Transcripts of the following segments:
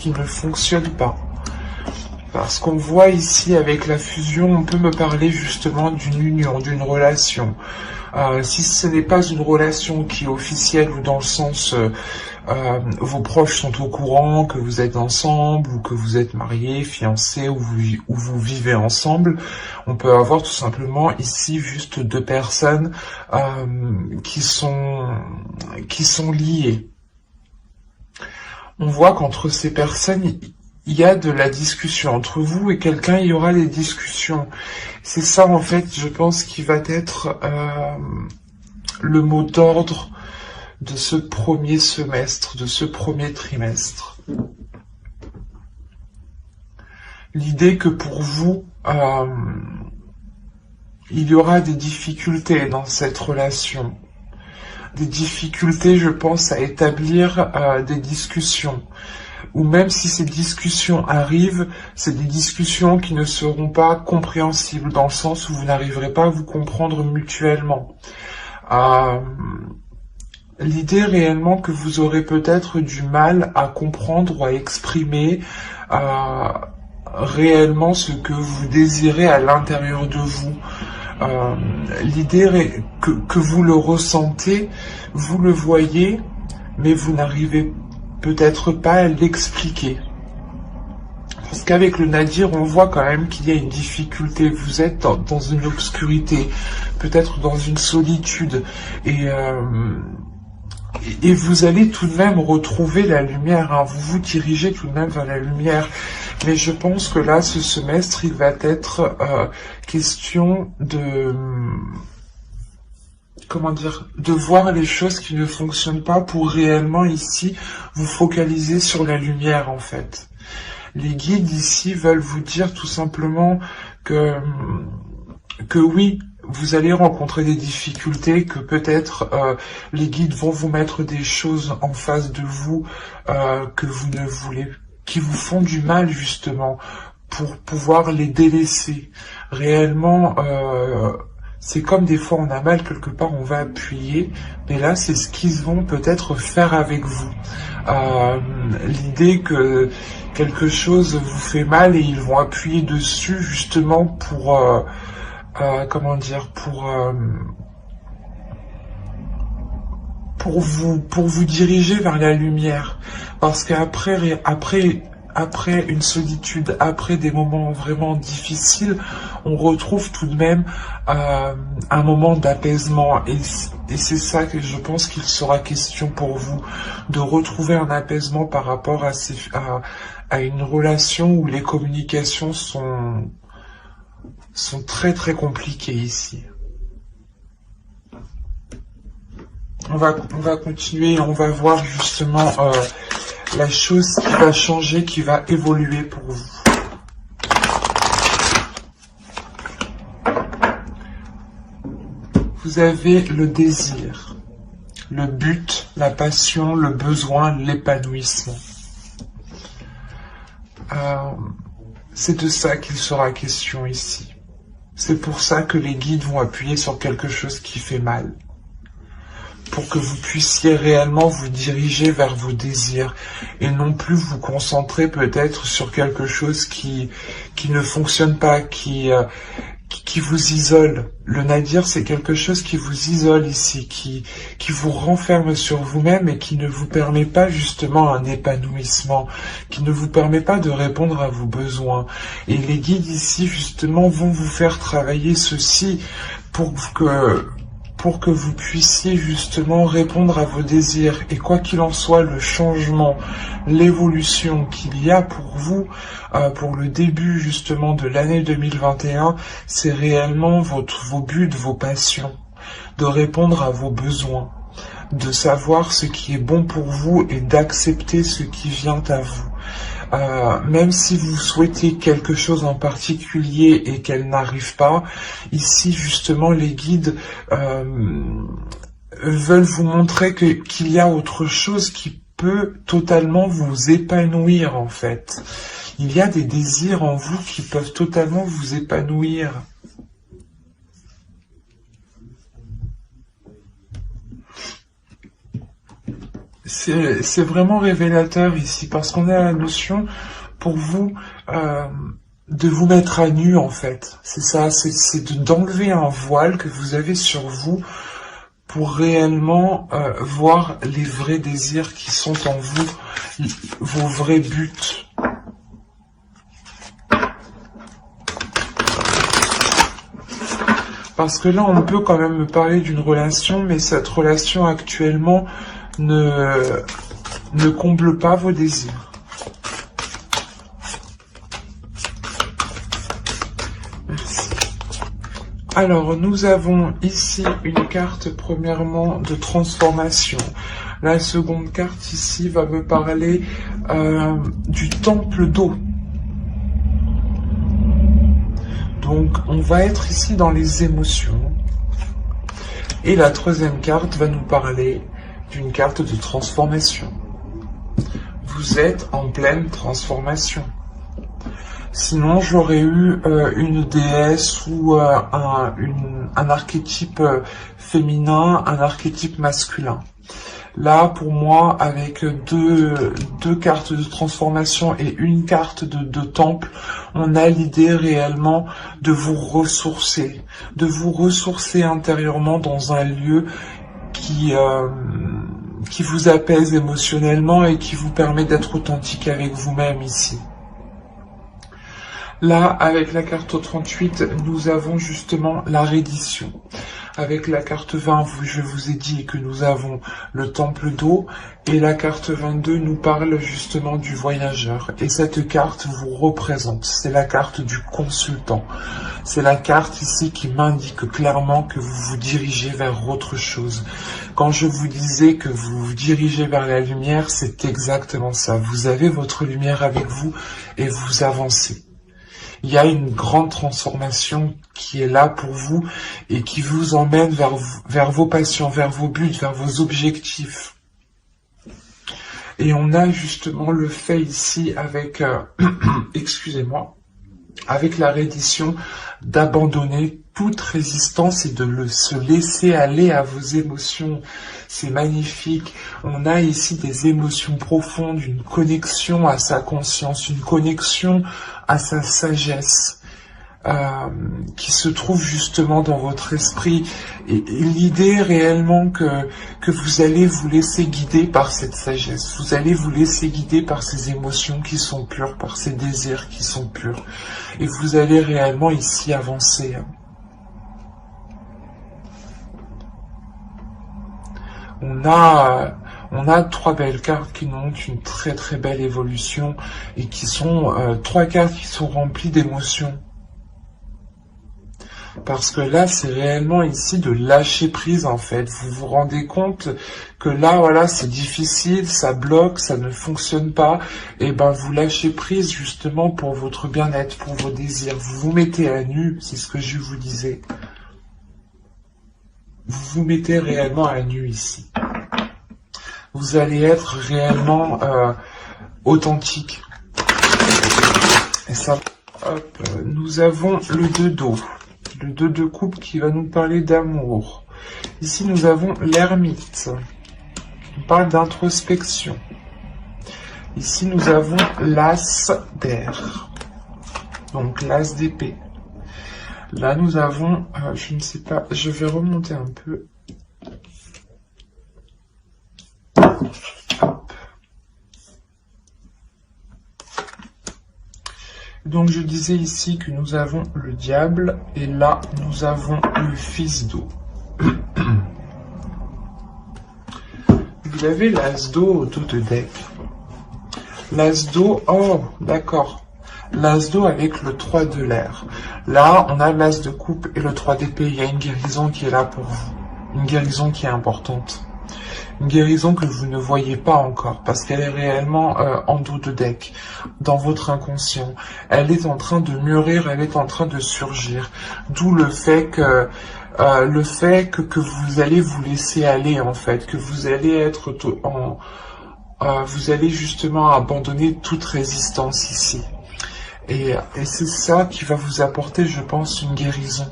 qui ne fonctionne pas. Parce qu'on voit ici avec la fusion, on peut me parler justement d'une union, d'une relation. Si ce n'est pas une relation qui est officielle ou dans le sens vos proches sont au courant que vous êtes ensemble ou que vous êtes mariés, fiancés ou vous vivez ensemble, on peut avoir tout simplement ici juste deux personnes qui sont liées. On voit qu'entre ces personnes, il y a de la discussion. Entre vous et quelqu'un, il y aura des discussions. C'est ça, en fait, je pense, qui va être le mot d'ordre de ce premier semestre, de ce premier trimestre. L'idée que pour vous, il y aura des difficultés dans cette relation. Des difficultés, je pense, à établir des discussions. Ou même si ces discussions arrivent, c'est des discussions qui ne seront pas compréhensibles, dans le sens où vous n'arriverez pas à vous comprendre mutuellement. L'idée réellement que vous aurez peut-être du mal à comprendre ou à exprimer réellement ce que vous désirez à l'intérieur de vous. L'idée que vous le ressentez, vous le voyez, mais vous n'arrivez peut-être pas à l'expliquer. Parce qu'avec le Nadir, on voit quand même qu'il y a une difficulté. Vous êtes dans une obscurité, peut-être dans une solitude. Et vous allez tout de même retrouver la lumière. Hein. Vous vous dirigez tout de même vers la lumière. Mais je pense que là, ce semestre, il va être question de... comment dire, de voir les choses qui ne fonctionnent pas pour réellement ici vous focaliser sur la lumière en fait. Les guides ici veulent vous dire tout simplement que oui, vous allez rencontrer des difficultés, que peut-être les guides vont vous mettre des choses en face de vous que vous ne voulez, qui vous font du mal justement pour pouvoir les délaisser. Réellement, c'est comme des fois on a mal quelque part, on va appuyer, mais là c'est ce qu'ils vont peut-être faire avec vous. L'idée que quelque chose vous fait mal et ils vont appuyer dessus justement pour, comment dire, pour vous diriger vers la lumière. Parce qu'après une solitude, après des moments vraiment difficiles, on retrouve tout de même un moment d'apaisement. Et c'est ça que je pense qu'il sera question pour vous, de retrouver un apaisement par rapport à une relation où les communications sont très très compliquées ici. On va continuer, on va voir justement la chose qui va changer, qui va évoluer pour vous. Vous avez le désir, le but, la passion, le besoin, l'épanouissement. C'est de ça qu'il sera question ici. C'est pour ça que les guides vont appuyer sur quelque chose qui fait mal. Pour que vous puissiez réellement vous diriger vers vos désirs et non plus vous concentrer peut-être sur quelque chose qui ne fonctionne pas, qui vous isole. Le Nadir, c'est quelque chose qui vous isole ici, qui vous renferme sur vous-même et qui ne vous permet pas justement un épanouissement, qui ne vous permet pas de répondre à vos besoins. Et les guides ici justement vont vous faire travailler ceci pour que vous puissiez justement répondre à vos désirs. Et quoi qu'il en soit, le changement, l'évolution qu'il y a pour vous, pour le début justement de l'année 2021, c'est réellement vos buts, vos passions, de répondre à vos besoins, de savoir ce qui est bon pour vous et d'accepter ce qui vient à vous. Même si vous souhaitez quelque chose en particulier et qu'elle n'arrive pas, ici justement les guides veulent vous montrer qu'il y a autre chose qui peut totalement vous épanouir en fait. Il y a des désirs en vous qui peuvent totalement vous épanouir. c'est vraiment révélateur ici, parce qu'on a la notion, pour vous, de vous mettre à nu, en fait. C'est ça, c'est d'enlever un voile que vous avez sur vous, pour réellement voir les vrais désirs qui sont en vous, vos vrais buts. Parce que là, on peut quand même me parler d'une relation, mais cette relation actuellement ne comble pas vos désirs. Merci. Alors, nous avons ici une carte, premièrement, de transformation. La seconde carte ici va me parler du temple d'eau. Donc, on va être ici dans les émotions. Et la troisième carte va nous parler d'une carte de transformation. Vous êtes en pleine transformation. Sinon, j'aurais eu une déesse ou un archétype féminin, un archétype masculin. Là, pour moi, avec deux cartes de transformation et une carte de temple, on a l'idée réellement de vous ressourcer intérieurement dans un lieu qui vous apaise émotionnellement et qui vous permet d'être authentique avec vous-même ici. Là, avec la carte 38, nous avons justement la reddition. Avec la carte 20, je vous ai dit que nous avons le temple d'eau, et la carte 22 nous parle justement du voyageur. Et cette carte vous représente, c'est la carte du consultant. C'est la carte ici qui m'indique clairement que vous vous dirigez vers autre chose. Quand je vous disais que vous vous dirigez vers la lumière, c'est exactement ça. Vous avez votre lumière avec vous et vous avancez. Il y a une grande transformation qui est là pour vous et qui vous emmène vers vos passions, vers vos buts, vers vos objectifs. Et on a justement le fait ici avec, excusez-moi, avec la reddition d'abandonner toute résistance et de se laisser aller à vos émotions. C'est magnifique. On a ici des émotions profondes, une connexion à sa conscience, une connexion à sa sagesse qui se trouve justement dans votre esprit. Et l'idée réellement que vous allez vous laisser guider par cette sagesse. Vous allez vous laisser guider par ces émotions qui sont pures, par ces désirs qui sont purs. Et vous allez réellement ici avancer. On a trois belles cartes qui nous montrent une très très belle évolution et qui sont trois cartes qui sont remplies d'émotions. Parce que là, c'est réellement ici de lâcher prise en fait. Vous vous rendez compte que là, voilà, c'est difficile, ça bloque, ça ne fonctionne pas. Et ben, vous lâchez prise justement pour votre bien-être, pour vos désirs. Vous vous mettez à nu, c'est ce que je vous disais. Vous vous mettez réellement à nu ici. Vous allez être réellement authentique. Et ça, hop, nous avons le 2 d'eau. Le 2 de coupe qui va nous parler d'amour. Ici, nous avons l'ermite. On parle d'introspection. Ici, nous avons l'as d'air. Donc, l'as d'épée. Là, nous avons, je ne sais pas, je vais remonter un peu. Hop. Donc, je disais ici que nous avons le diable, et là, nous avons le fils d'eau. Vous avez l'as d'eau au dos de deck. L'as d'eau, oh, d'accord. L'as d'eau avec le 3 de l'air. Là, on a l'as de coupe et le 3 d'épée. Il y a une guérison qui est là pour vous. Une guérison qui est importante. Une guérison que vous ne voyez pas encore parce qu'elle est réellement en dos de deck, dans votre inconscient. Elle est en train de mûrir, elle est en train de surgir. D'où le fait que vous allez vous laisser aller en fait, que vous allez être vous allez justement abandonner toute résistance ici. Et c'est ça qui va vous apporter, je pense, une guérison.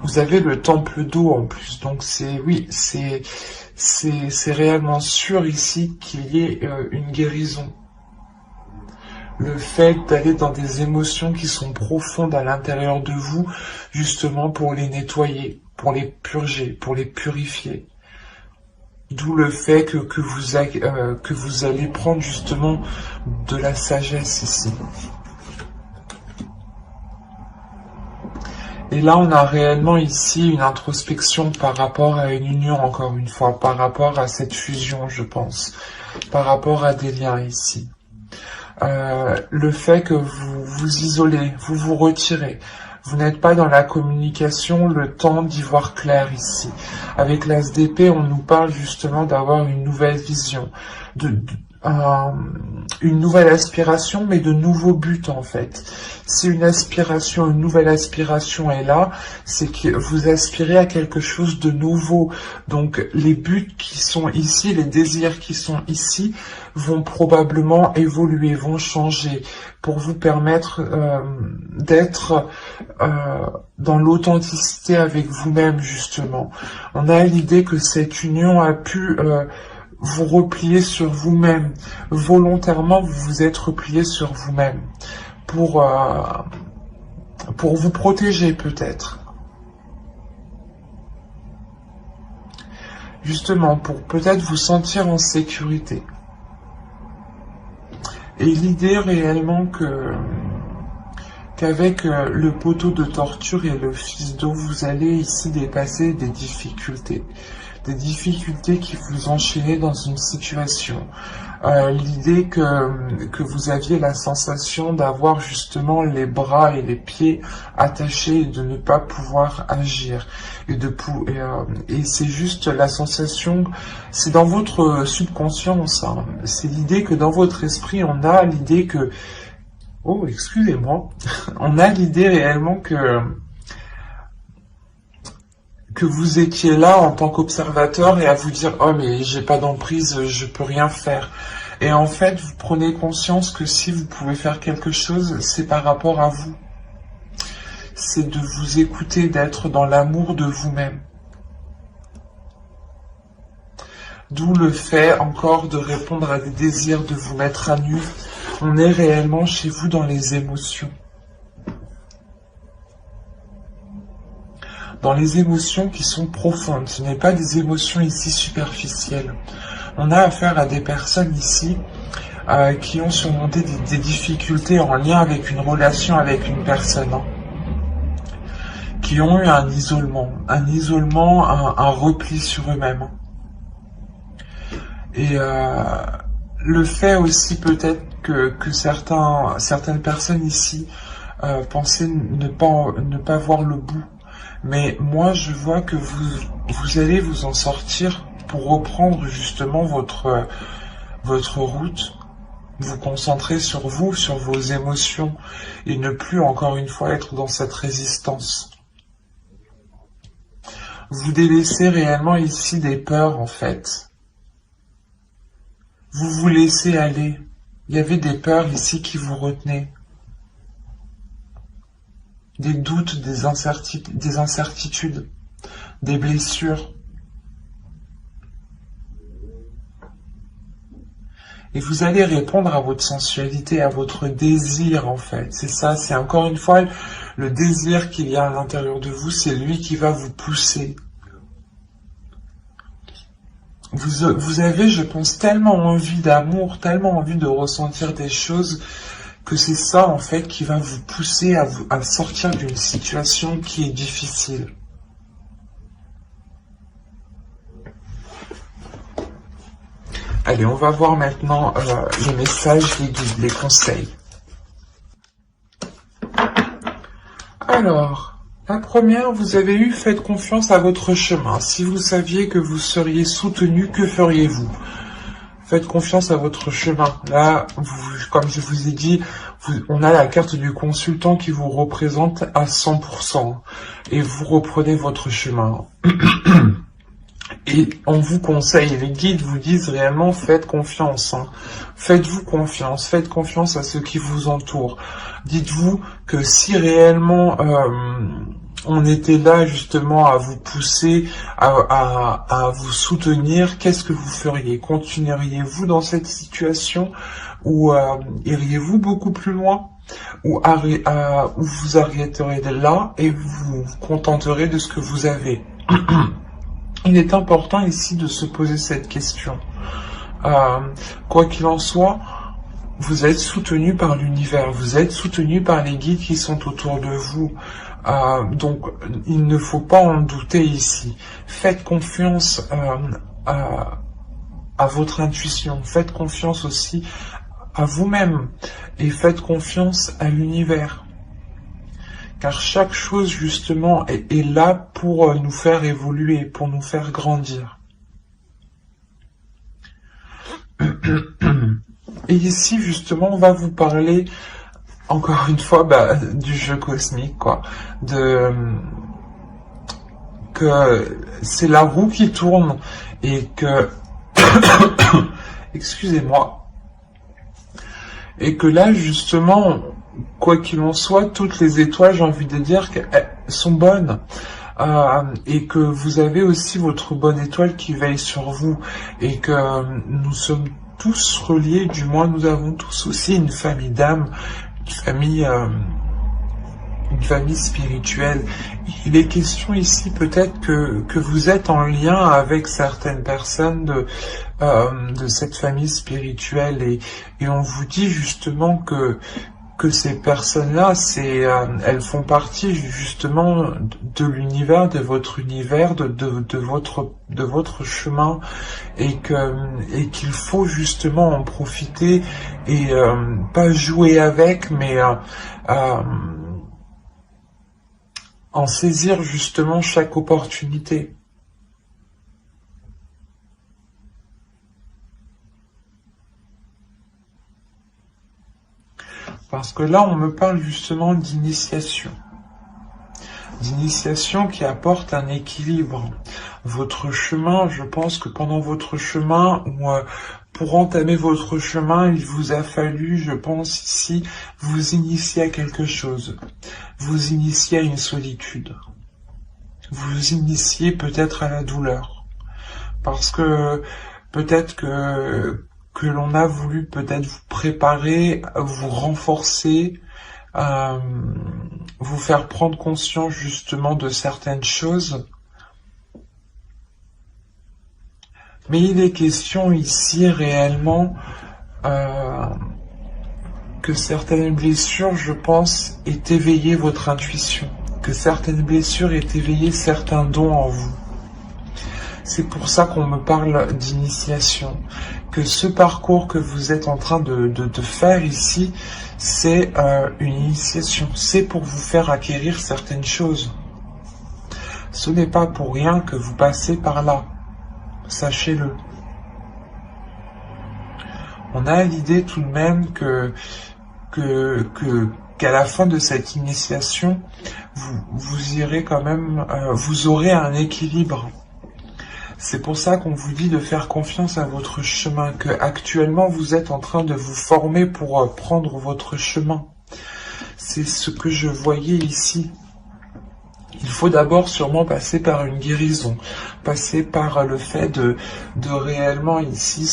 Vous avez le temple d'eau en plus, donc c'est c'est réellement sûr ici qu'il y ait une guérison. Le fait d'aller dans des émotions qui sont profondes à l'intérieur de vous, justement pour les nettoyer, pour les purger, pour les purifier. D'où le fait que vous allez prendre justement de la sagesse ici. Et là, on a réellement ici une introspection par rapport à une union, encore une fois, par rapport à cette fusion, je pense, par rapport à des liens ici. Le fait que vous vous isolez, vous vous retirez, vous n'êtes pas dans la communication, le temps d'y voir clair ici. Avec l'As d'épée, on nous parle justement d'avoir une nouvelle vision, une nouvelle aspiration, mais de nouveaux buts en fait. Si une aspiration, une nouvelle aspiration est là, c'est que vous aspirez à quelque chose de nouveau. Donc les buts qui sont ici, les désirs qui sont ici, vont probablement évoluer, vont changer, pour vous permettre d'être dans l'authenticité avec vous-même justement. On a l'idée que cette union a pu vous replier sur vous-même. Volontairement, vous vous êtes replié sur vous-même pour vous protéger peut-être. Justement, pour peut-être vous sentir en sécurité. Et l'idée réellement qu'avec le poteau de torture et le fils d'eau, vous allez ici dépasser des difficultés. Des difficultés qui vous enchaînaient dans une situation. L'idée que vous aviez la sensation d'avoir justement les bras et les pieds attachés et de ne pas pouvoir agir. Et c'est juste la sensation, c'est dans votre subconscience, hein. C'est l'idée que dans votre esprit, on a l'idée que... Oh, excusez-moi. On a l'idée réellement que vous étiez là en tant qu'observateur et à vous dire « Oh, mais j'ai pas d'emprise, je peux rien faire ». Et en fait, vous prenez conscience que si vous pouvez faire quelque chose, c'est par rapport à vous. C'est de vous écouter, d'être dans l'amour de vous-même. D'où le fait encore de répondre à des désirs, de vous mettre à nu. On est réellement chez vous dans les émotions. Dans les émotions qui sont profondes. Ce n'est pas des émotions ici superficielles. On a affaire à des personnes ici qui ont surmonté des difficultés en lien avec une relation avec une personne. Hein, qui ont eu un isolement, un repli sur eux-mêmes. Et le fait aussi peut-être que certaines personnes ici pensaient ne pas voir le bout. Mais moi, je vois que vous allez vous en sortir pour reprendre justement votre route, vous concentrer sur vous, sur vos émotions, et ne plus encore une fois être dans cette résistance. Vous délaissez réellement ici des peurs en fait. Vous vous laissez aller. Il y avait des peurs ici qui vous retenaient. Des doutes, des incertitudes, des blessures. Et vous allez répondre à votre sensualité, à votre désir en fait. C'est ça, c'est encore une fois le désir qu'il y a à l'intérieur de vous, c'est lui qui va vous pousser. Vous avez, je pense, tellement envie d'amour, tellement envie de ressentir des choses, que c'est ça en fait qui va vous pousser à sortir d'une situation qui est difficile. Allez, on va voir maintenant les messages, les guides, les conseils. Alors, la première, vous avez eu « Faites confiance à votre chemin ». Si vous saviez que vous seriez soutenu, que feriez-vous ? Faites confiance à votre chemin. Là, comme je vous ai dit, on a la carte du consultant qui vous représente à 100%. Et vous reprenez votre chemin. Et on vous conseille, les guides vous disent réellement, faites confiance. Hein. Faites-vous confiance, faites confiance à ceux qui vous entourent. Dites-vous que si réellement on était là justement à vous pousser, à vous soutenir. Qu'est-ce que vous feriez? Continueriez-vous dans cette situation ou iriez-vous beaucoup plus loin? Ou vous arrêterez de là et vous vous contenterez de ce que vous avez? Il est important ici de se poser cette question. Quoi qu'il en soit, vous êtes soutenu par l'univers, vous êtes soutenu par les guides qui sont autour de vous. Donc, il ne faut pas en douter ici. Faites confiance à votre intuition, faites confiance aussi à vous-même et faites confiance à l'univers. Car chaque chose, justement, est là pour nous faire évoluer, pour nous faire grandir. Et ici, justement, on va vous parler, encore une fois, du jeu cosmique, quoi. Que c'est la roue qui tourne et que... Excusez-moi. Et que là, justement, quoi qu'il en soit, toutes les étoiles, j'ai envie de dire qu'elles sont bonnes. Et que vous avez aussi votre bonne étoile qui veille sur vous. Et que nous sommes tous reliés, du moins nous avons tous aussi une famille d'âmes, une famille spirituelle. Il est question ici peut-être que vous êtes en lien avec certaines personnes de cette famille spirituelle et on vous dit justement que ces personnes-là, elles font partie justement de l'univers, de votre univers, de votre chemin, et qu'il faut justement en profiter et pas jouer avec, mais en saisir justement chaque opportunité. Parce que là, on me parle justement d'initiation. D'initiation qui apporte un équilibre. Votre chemin, je pense que pendant votre chemin, ou pour entamer votre chemin, il vous a fallu, je pense ici, vous initier à quelque chose. Vous initier à une solitude. Vous initier peut-être à la douleur. Parce que peut-être que l'on a voulu peut-être vous préparer, vous renforcer, vous faire prendre conscience justement de certaines choses. Mais il est question ici réellement que certaines blessures, je pense, aient éveillé votre intuition, que certaines blessures aient éveillé certains dons en vous. C'est pour ça qu'on me parle d'initiation, que ce parcours que vous êtes en train de faire ici, c'est une initiation, c'est pour vous faire acquérir certaines choses. Ce n'est pas pour rien que vous passez par là, sachez-le. On a l'idée tout de même qu'à la fin de cette initiation, vous irez quand même, vous aurez un équilibre. C'est pour ça qu'on vous dit de faire confiance à votre chemin, que actuellement vous êtes en train de vous former pour prendre votre chemin. C'est ce que je voyais ici. Il faut d'abord sûrement passer par une guérison, passer par le fait de réellement ici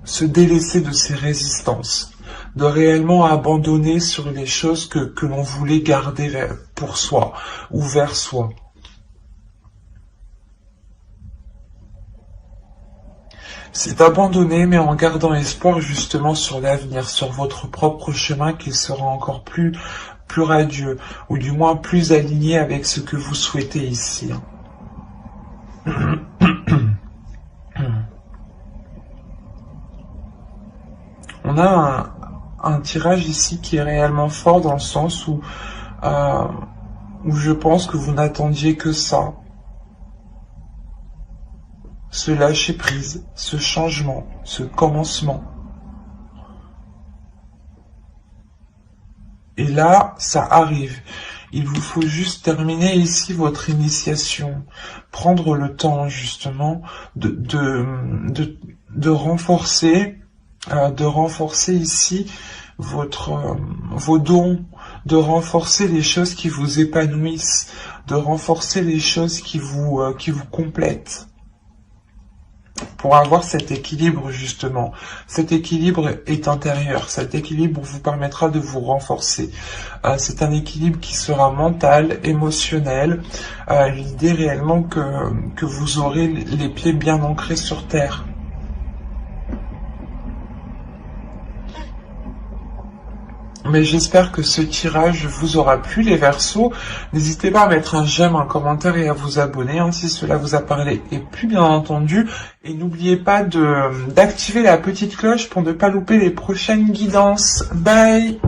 se délaisser de ses résistances, de réellement abandonner sur les choses que l'on voulait garder pour soi ou vers soi. C'est abandonner, mais en gardant espoir justement sur l'avenir, sur votre propre chemin qui sera encore plus radieux, ou du moins plus aligné avec ce que vous souhaitez ici. On a un tirage ici qui est réellement fort dans le sens où je pense que vous n'attendiez que ça. Ce lâcher-prise, ce changement, ce commencement. Et là, ça arrive. Il vous faut juste terminer ici votre initiation. Prendre le temps, justement, de renforcer ici vos dons, de renforcer les choses qui vous épanouissent, de renforcer les choses qui vous complètent. Pour avoir cet équilibre justement. Cet équilibre est intérieur, cet équilibre vous permettra de vous renforcer. C'est un équilibre qui sera mental, émotionnel. L'idée réellement que vous aurez les pieds bien ancrés sur terre. Mais j'espère que ce tirage vous aura plu les Verseaux. N'hésitez pas à mettre un j'aime, un commentaire et à vous abonner si cela vous a parlé et plus bien entendu. Et n'oubliez pas d'activer la petite cloche pour ne pas louper les prochaines guidances. Bye!